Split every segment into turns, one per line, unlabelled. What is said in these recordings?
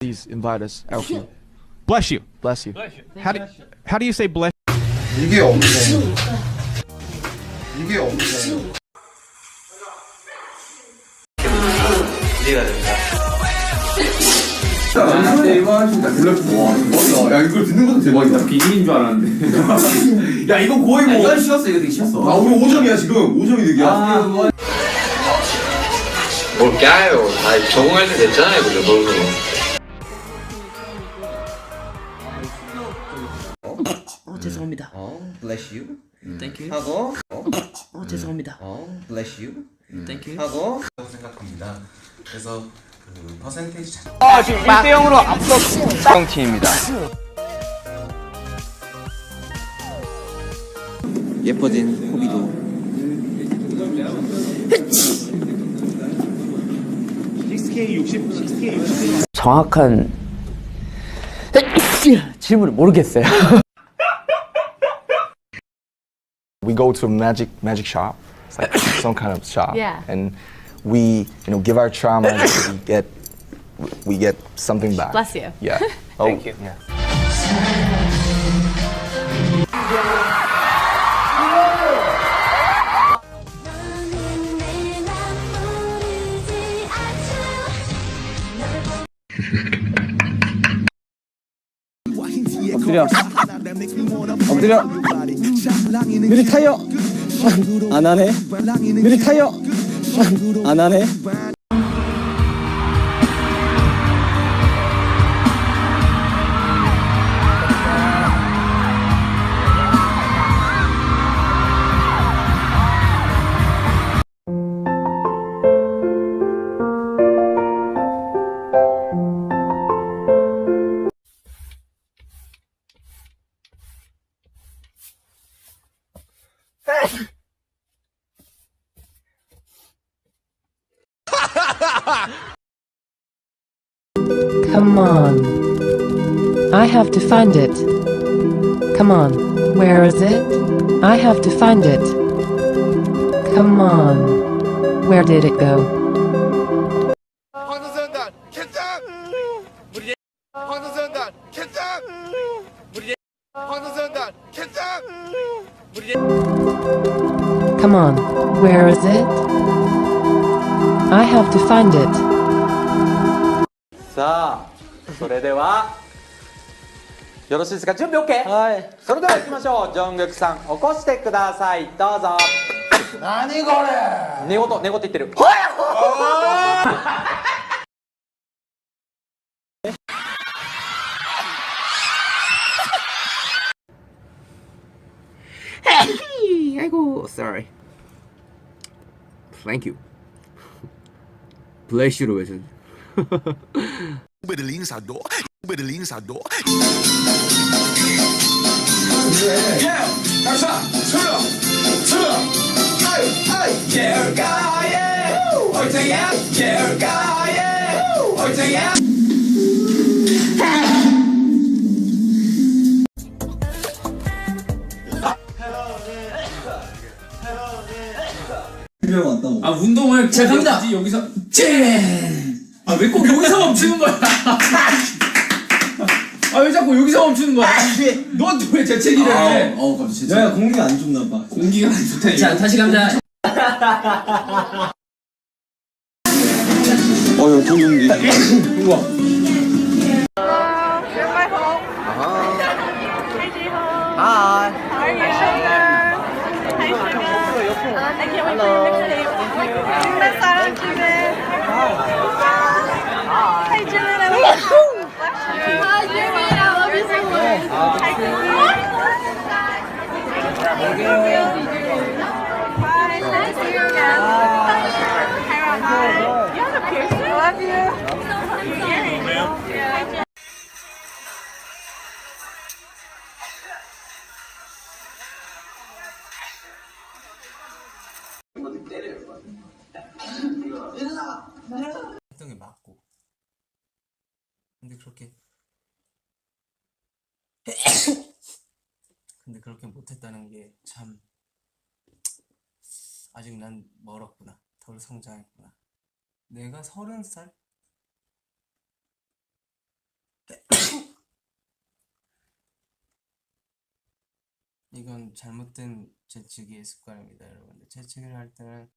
Please invite us out.
Bless you.
Bless you.
How do you say bless?
이게 없네. 이게 없네.
이해가 됩니다.
야 이걸 듣는 것도 대박이다.
비밀인 줄 알았는데.
야 이거 거의 뭐.
이건 쉬웠어. 이거 되게 쉬웠어.
아 우리 5점이야 지금. 5점이 득이야.
뭘 까요? 다 적응할 때 됐잖아요, 그죠? 너무.
죄송합니다.
bless you.
Thank you.
하고.
죄송합니다.
bless you.
Thank you.
하고.
생각합니다. 그래서 그 퍼센테이지 자.
지금 1대0으로 앞서 팀입니다.
예뻐진 호비도. 정확한 질문을 모르겠어요.
We go to a magic shop. It's like some kind of shop.
Yeah.
And we, give our trauma. we get something back.
Bless you.
Yeah.
Thank you.
Yeah.
엎드려. 느리 타요. 안 하네. 느리 타요. 안 하네.
Come on. I have to find it. Come on. Where is it? I have to find it. Come on. Where did it go?
황선단 캔장. 황선단 캔장. 황선단 캔장.
Come on. Where is it? I have to find it.
さあ、それではよろしいですか？準備 OK？ はい。それでは行きましょう。ジョングクさん、起こしてください。どうぞ。
何これ。
寝言言ってる。
아이고, sorry. Thank you. Bless you로 외쳐.
아 운동을 제가 갑니다. 여기서 아 왜 꼭 여기서 멈추는 거야? 아 왜 자꾸 여기서 멈추는 거야? 넌 왜 재채기를 해?
갑자기 재채기. 야, 공기가 안 좋나 봐.
공기가 안 좋다.
자, 다시 가자. 이거 좋은데. 우와.
Hi. How are you, sugar? Hi, sugar. I can't wait for your mixtape. Miss Sarah, Jimmy. Hi, Jimmy. I love you. Hi, Jimmy. I love you so much. Hi, Jimmy.
했던 게 맞고. 근데 그렇게 못했다는 게 참 아직 난 멀었구나. 덜 성장했구나. 내가 30살? 이건 잘못된 재치기의 습관입니다, 여러분들. 재치기를 할 때는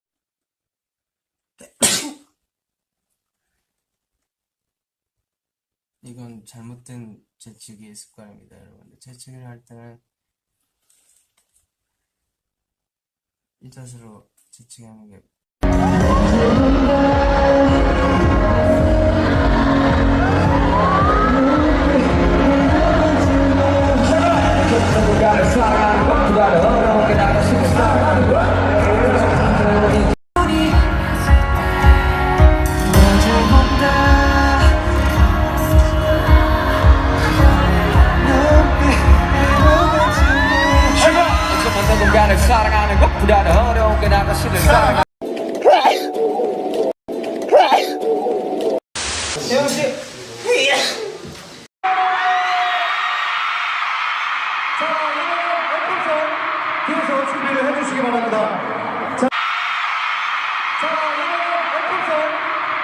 이건 잘못된 재치기의 습관입니다, 여러분들. 재치기를 할 때는 이 자세로 재치기하는 게
사랑하는 것보다 어려운 게 나가 싫은 사랑. 세영 씨.
자, 여러분 F선 뒤에서 준비를 해주시기 바랍니다. 자, 여러분 F선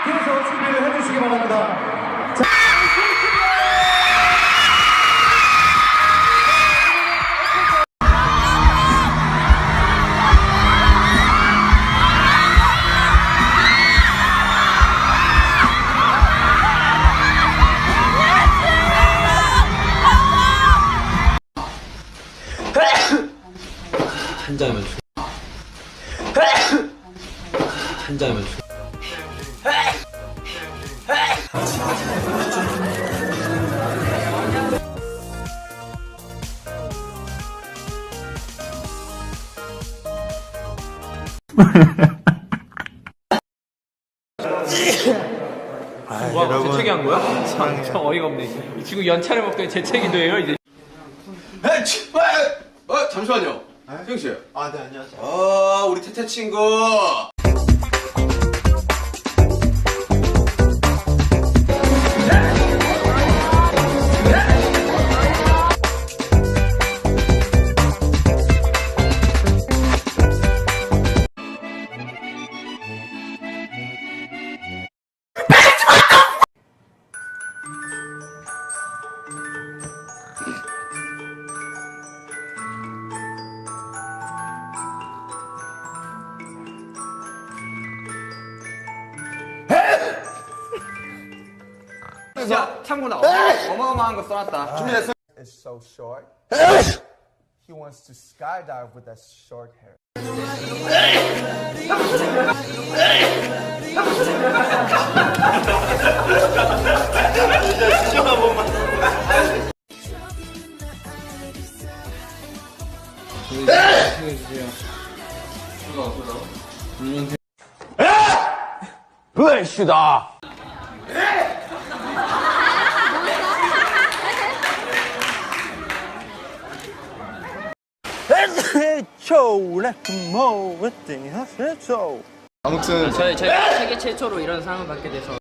뒤에서 준비를 해주시기 바랍니다.
한 잔만 줘. 한 잔만 줘.
와, 재채기 한 거야? 참 어이가 없네. 이 친구 연차를 먹더니 재채기도 해요, 이제.
잠시만요. 세영 씨.
아, 네, 안녕하세요.
우리 태태 친구.
야, 참고나 어마어마한 거 써놨다.
준비됐어?
It's so short. He wants to skydive with that short hair.
불시다.
아무튼
제가 세계 최초로 이런 상을 받게 돼서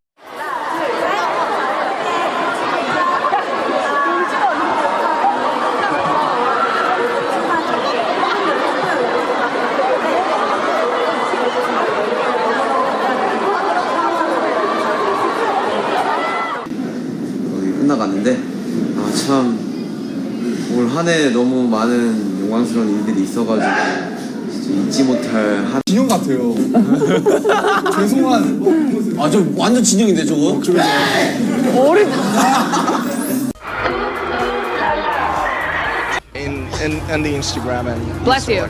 거의 끝나갔는데 참 올 한 해 너무 많은 영광스러운 일들이 있어가지고 진짜 잊지 못할 한
진영 같아요. 죄송한. 아, 저 완전 진영인데, 저거?
in the Instagram and
Bless you.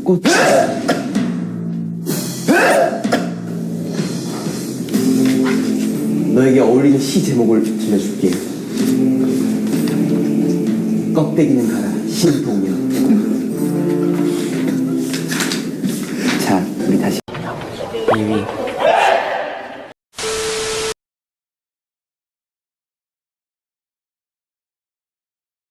꽃 너에게 어울리는 시 제목을 정해줄게. 껍데기는 가라 신동명. 자, 우리 다시 2위